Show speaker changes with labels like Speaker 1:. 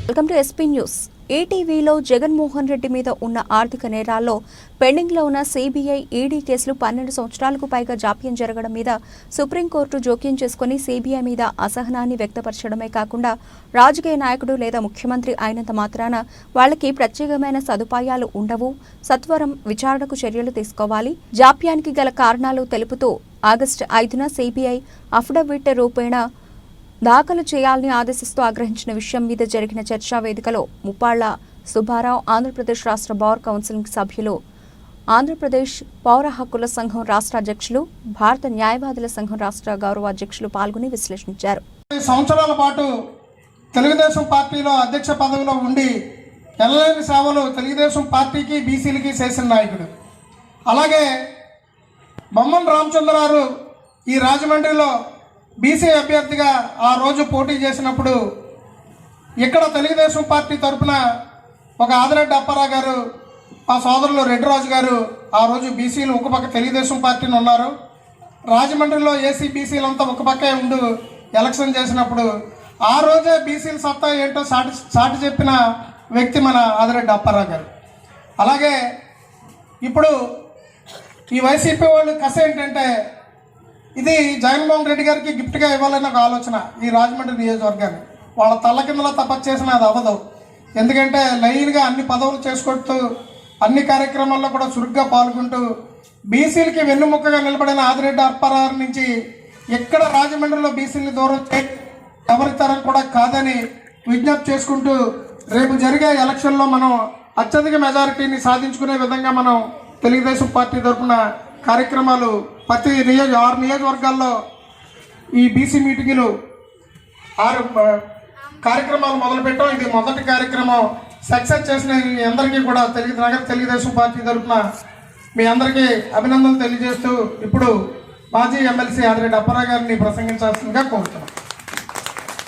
Speaker 1: Welcome to SP news. ఈటీవీలో జగన్మోహన్ రెడ్డి మీద ఉన్న ఆర్థిక నేరాల్లో పెండింగ్లో ఉన్న సిబిఐ, ఈడీ కేసులు 12 సంవత్సరాలకు పైగా జాప్యం జరగడం మీద సుప్రీంకోర్టు జోక్యం చేసుకుని సిబిఐ మీద అసహనాన్ని వ్యక్తపరచడమే కాకుండా రాజకీయ నాయకుడు లేదా ముఖ్యమంత్రి అయినంత మాత్రాన వాళ్ళకి ప్రత్యేకమైన సదుపాయాలు ఉండవు, సత్వరం విచారణకు చర్యలు తీసుకోవాలి, జాప్యానికి గల కారణాలు తెలుపుతూ ఆగస్టు 5న సిబిఐ అఫిడవిట్ రూపేణా దాఖలు చేయాలని ఆదేశిస్తూ ఆగ్రహించిన విషయం మీద జరిగిన చర్చా వేదికలో ముప్పాళ్ల సుబ్బారావు, ఆంధ్రప్రదేశ్ రాష్ట్ర బార్ కౌన్సిల్ సభ్యులు, ఆంధ్రప్రదేశ్ పౌర హక్కుల సంఘం రాష్ట్ర అధ్యక్షులు, భారత న్యాయవాదుల సంఘం రాష్ట్ర గౌరవ అధ్యక్షులు పాల్గొని విశ్లేషించారు.
Speaker 2: సంవత్సరాల పాటు తెలుగుదేశం పార్టీలో అధ్యక్ష పదవిలో ఉండి ఎనలేని సేవలు తెలుగుదేశం పార్టీకి, బీసీలకి చేసిన నాయకుడు. అలాగే బొమ్మన రామచంద్రరావు ఈ రాజమండ్రిలో బీసీ అభ్యర్థిగా ఆ రోజు పోటీ చేసినప్పుడు ఇక్కడ తెలుగుదేశం పార్టీ తరఫున ఒక ఆదిరెడ్డి అప్పారావు గారు, ఆ సోదరులు రెడ్డిరాజు గారు ఆ రోజు బీసీలు ఒక పక్క తెలుగుదేశం పార్టీని ఉన్నారు. రాజమండ్రిలో ఏసీ బీసీలంతా ఒక పక్కే ఉండు ఎలక్షన్ చేసినప్పుడు ఆ రోజే బీసీల సత్తా ఏంటో సాటి చెప్పిన వ్యక్తి మన ఆదిరెడ్డి అప్పారావు గారు. అలాగే ఇప్పుడు ఈ వైసీపీ వాళ్ళు కస ఏంటంటే ఇది జగన్మోహన్ రెడ్డి గారికి గిఫ్ట్గా ఇవ్వాలని ఒక ఆలోచన. ఈ రాజమండ్రి నియోజకవర్గాన్ని వాళ్ళ తల్ల కిందలో తపస్సు చేసిన అది అవ్వదు. ఎందుకంటే లైన్గా అన్ని పదవులు చేసుకుంటూ అన్ని కార్యక్రమాల్లో కూడా చురుగ్గా పాల్గొంటూ బీసీలకి వెన్నుముక్కగా నిలబడిన ఆదిరెడ్డి అప్పారావు నుంచి ఎక్కడ రాజమండ్రిలో బీసీలని దూరం ఎవరి తరం కూడా కాదని విజ్ఞప్తి చేసుకుంటూ రేపు జరిగే ఎలక్షన్లో మనం అత్యధిక మెజారిటీని సాధించుకునే విధంగా మనం తెలుగుదేశం పార్టీ తరఫున కార్యక్రమాలు ప్రతి 6 నియోజకవర్గాల్లో ఈ బీసీ మీటింగులు 6 కార్యక్రమాలు మొదలుపెట్టాం. ఇది మొదటి కార్యక్రమం. సక్సెస్ చేసిన మీ అందరికీ కూడా తెలుగుదేశం పార్టీ తరఫున మీ అందరికీ అభినందనలు తెలియజేస్తూ ఇప్పుడు మాజీ ఎమ్మెల్సీ ఆదిరెడ్డి అప్పారావు గారిని ప్రసంగించాల్సిందిగా కోరుతున్నాం.